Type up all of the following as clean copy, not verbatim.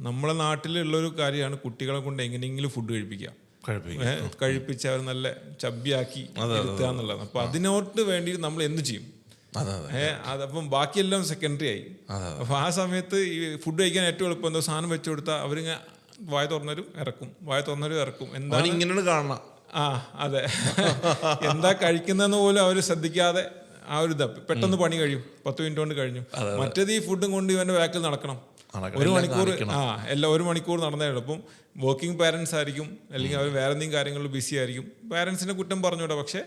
നമ്മളെ നാട്ടിലുള്ളൊരു കാര്യമാണ് കുട്ടികളെ കൊണ്ട് എങ്ങനെയെങ്കിലും ഫുഡ് കഴിപ്പിച്ച് അവർ നല്ല ചബ്ബിയാക്കി ഇരുത്തുക എന്നുള്ളത്. അപ്പൊ അതിനോട്ട് വേണ്ടി നമ്മൾ എന്ത് ചെയ്യും? അതപ്പം ബാക്കിയെല്ലാം സെക്കൻഡറി ആയി. അപ്പൊ ആ സമയത്ത് ഈ ഫുഡ് കഴിക്കാൻ ഏറ്റവും എളുപ്പം എന്തോ സാധനം വെച്ചു കൊടുത്താൽ അവരിങ്ങനെ വായ തുറന്നവരും ഇറക്കും. എന്താ ഇങ്ങനെ കാണണം? അതെ. എന്താ കഴിക്കുന്നതെന്ന് പോലും അവർ ശ്രദ്ധിക്കാതെ ആ ഒരു പെട്ടെന്ന് പണി കഴിയും, 10 മിനിറ്റ് കൊണ്ട് കഴിഞ്ഞു. മറ്റേത് ഈ ഫുഡും കൊണ്ട് ഇവന്റെ ബാക്കിൽ നടക്കണം 1 മണിക്കൂർ. എല്ലാം 1 മണിക്കൂർ നടന്നേ ഉള്ളൂ. അപ്പം വർക്കിംഗ് പാരൻസ് ആയിരിക്കും, അല്ലെങ്കിൽ അവർ വേറെ എന്തെങ്കിലും കാര്യങ്ങളിൽ ബിസി ആയിരിക്കും. പാരൻസിനെ കുറ്റം പറഞ്ഞൂടെ. പക്ഷെ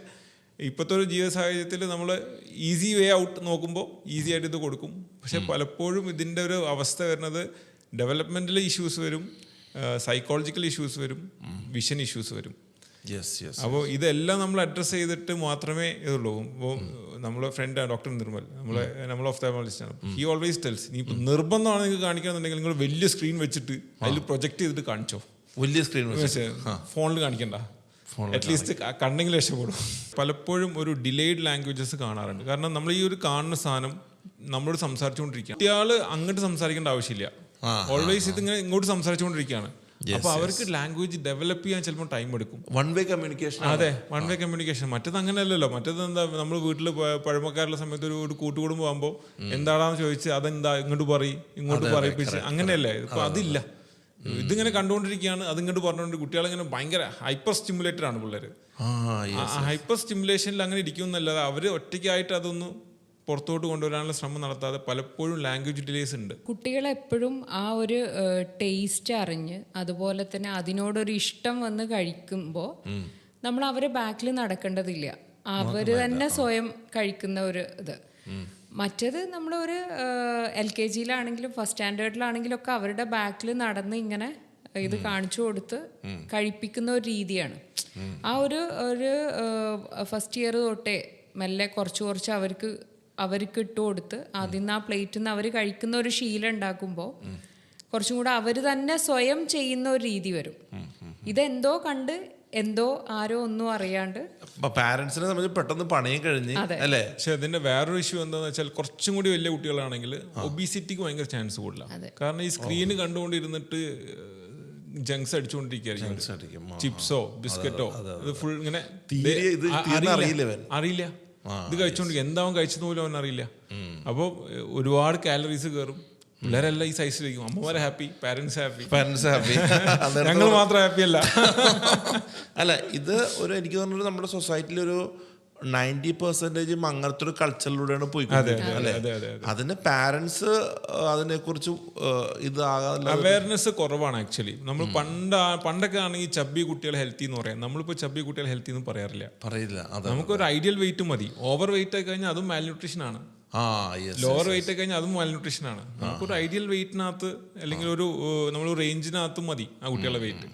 ഇപ്പോഴത്തെ ഒരു ജീവിത സാഹചര്യത്തിൽ നമ്മൾ ഈസി വേ ഔട്ട് നോക്കുമ്പോൾ ഈസി ആയിട്ട് ഇത് കൊടുക്കും. പക്ഷെ പലപ്പോഴും ഇതിൻ്റെ ഒരു അവസ്ഥ വരുന്നത് ഡെവലപ്മെന്റൽ ഇഷ്യൂസ് വരും, സൈക്കോളജിക്കൽ ഇഷ്യൂസ് വരും, വിഷൻ ഇഷ്യൂസ് വരും. അപ്പോൾ ഇതെല്ലാം നമ്മൾ അഡ്രസ്സ് ചെയ്തിട്ട് മാത്രമേ ഇതുള്ളൂ. ഇപ്പോൾ നമ്മളെ ഫ്രണ്ട് ഡോക്ടർ നിർമ്മൽ, നമ്മൾ ഓഫ്താമോളജിസ്റ്റാണ്. ഹി ഓൾവേസ് ടെൽസ്, നീ ഇപ്പോൾ നിർബന്ധമാണ് നിങ്ങൾക്ക് കാണിക്കണമെന്നുണ്ടെങ്കിൽ നിങ്ങൾ വലിയ സ്ക്രീൻ വെച്ചിട്ട് അതിൽ പ്രൊജക്ട് ചെയ്തിട്ട് കാണിച്ചോ. വലിയ സ്ക്രീൻ ഫോണിൽ കാണിക്കണ്ട, അറ്റ്ലീസ്റ്റ് കണ്ടെങ്കിൽ രക്ഷപ്പെടും. പലപ്പോഴും ഒരു ഡിലേഡ് ലാംഗ്വേജസ് കാണാറുണ്ട്. കാരണം നമ്മൾ ഈ ഒരു കാണുന്ന സാധനം നമ്മളോട് സംസാരിച്ചുകൊണ്ടിരിക്കുക, കുട്ടികൾ അങ്ങോട്ട് സംസാരിക്കേണ്ട ആവശ്യമില്ല. ഓൾവേസ് ഇതിങ്ങനെ ഇങ്ങോട്ട് സംസാരിച്ചുകൊണ്ടിരിക്കുകയാണ്. അപ്പൊ അവർക്ക് ലാംഗ്വേജ് ഡെവലപ്പ് ചെയ്യാൻ ചിലപ്പോൾ ടൈം എടുക്കും. One way communication. അതെ, വൺ വേ കമ്മ്യൂണിക്കേഷൻ. മറ്റേത് അങ്ങനെയല്ലല്ലോ. മറ്റേത് എന്താ, നമ്മൾ വീട്ടിൽ പഴമക്കാരുടെ സമയത്ത് ഒരു കൂട്ടുകുടുംബം ആകുമ്പോൾ എന്താണെന്ന് ചോദിച്ച് അതെന്താ ഇങ്ങോട്ട് പറയിപ്പിച്ച് അങ്ങനെയല്ലേ. ഇപ്പൊ അതില്ല. ഇതിങ്ങനെ കണ്ടുകൊണ്ടിരിക്കുകയാണ്, അതിങ്ങോട്ട് പറഞ്ഞുകൊണ്ട് കുട്ടികളിങ്ങനെ ഭയങ്കര ഹൈപ്പർ സ്റ്റിമുലേറ്റഡ് ആണ് പിള്ളേര്. ഹൈപ്പർ സ്റ്റിമുലേഷനിൽ അങ്ങനെ ഇരിക്കുന്നല്ലാതെ അവര് ഒറ്റയ്ക്കായിട്ട് അതൊന്ന് പുറത്തോട്ട് കൊണ്ടുവരാനുള്ള ശ്രമം നടത്താതെ പലപ്പോഴും ലാംഗ്വേജ് ഡിലേസ് ഉണ്ട്. കുട്ടികളെപ്പോഴും ആ ഒരു ടേസ്റ്റ് അറിഞ്ഞ് അതുപോലെ തന്നെ അതിനോടൊരു ഇഷ്ടം വന്ന് കഴിക്കുമ്പോൾ നമ്മൾ അവരെ ബാക്കിൽ നടക്കേണ്ടതില്ല, അവർ തന്നെ സ്വയം കഴിക്കുന്ന ഒരു ഇത്. മറ്റേത് നമ്മളൊരു LKG-യിലാണെങ്കിലും ഫസ്റ്റ് സ്റ്റാൻഡേർഡിലാണെങ്കിലും ഒക്കെ അവരുടെ ബാക്കിൽ നടന്ന് ഇങ്ങനെ ഇത് കാണിച്ചു കൊടുത്ത് കഴിപ്പിക്കുന്ന ഒരു രീതിയാണ്. ആ ഒരു ഫസ്റ്റ് ഇയർ തൊട്ടേ മെല്ലെ കുറച്ച് അവർക്ക് ഇട്ട് കൊടുത്ത് അതിൽ നിന്ന് ആ പ്ലേറ്റിൽ നിന്ന് അവർ കഴിക്കുന്ന ഒരു ശീലം ഉണ്ടാക്കുമ്പോൾ കുറച്ചും കൂടെ അവർ തന്നെ സ്വയം ചെയ്യുന്ന ഒരു രീതി വരും. ഇതെന്തോ കണ്ട് എന്തോ ആരോ ഒന്നും അറിയാണ്ട് പാരന്റ്സിനെ സംബന്ധിച്ച് പെട്ടെന്ന് പണിയും കഴിഞ്ഞ് അല്ലേ. പക്ഷെ അതിന്റെ വേറൊരു ഇഷ്യൂ എന്താണെന്ന് വെച്ചാൽ കുറച്ചും കൂടി വലിയ കുട്ടികളാണെങ്കിൽ ഒബീസിറ്റിക്ക് ഭയങ്കര ചാൻസ് കൂടുതലാണ്. കാരണം ഈ സ്ക്രീന് കണ്ടുകൊണ്ടിരുന്നിട്ട് ജങ്ക്സ് അടിച്ചുകൊണ്ടിരിക്കുകയായിരിക്കും, ചിപ്സോ ബിസ്ക്കറ്റോ, ഇത് ഫുൾ ഇങ്ങനെ അറിയില്ല. ഇത് കഴിച്ചോണ്ടിരിക്കും, എന്താവും കഴിച്ചത് പോലും അവൻ അറിയില്ല. അപ്പോൾ ഒരുപാട് കാലറീസ് കയറും. പിള്ളേരെല്ലാം ഈ സൈസിലേക്കും. അമ്മമാരെ ഹാപ്പി, പാരന്റ്സ് ഹാപ്പി, ഞങ്ങൾ മാത്രം ഹാപ്പി അല്ല. അല്ല, ഇത് ഒരു എനിക്ക് തോന്നുന്നത് നമ്മുടെ സൊസൈറ്റിയിൽ ഒരു 90% അങ്ങനത്തെ ഒരു കൾച്ചറിലൂടെയാണ് പോയിക്കൊണ്ടിരിക്കുന്നത്. അതിന് പാരന്റ്സ് അതിനെ കുറിച്ച് അവയർനെസ് കുറവാണ് ആക്ച്വലി. നമ്മൾ പണ്ടൊക്കെ ആണെങ്കിൽ ചബ്ബി കുട്ടികൾ ഹെൽത്തി എന്ന് പറയാം. നമ്മളിപ്പോൾ ചബ്ബി കുട്ടികൾ ഹെൽത്തി എന്ന് പറയില്ല. നമുക്കൊരു ഐഡിയൽ വെയിറ്റ് മതി. ഓവർ വെയിറ്റ് ആയി കഴിഞ്ഞാൽ അതും മാൽന്യൂട്രീഷൻ ആണ്. ലോവർ വെയിറ്റ് ആയി കഴിഞ്ഞാൽ അതും മാൽന്യൂട്രീഷൻ ആണ്. നമുക്കൊരു ഐഡിയൽ വെയിറ്റിനകത്ത് അല്ലെങ്കിൽ ഒരു നമ്മൾ റേഞ്ചിനകത്തും മതി ആ കുട്ടികളുടെ വെയിറ്റ്.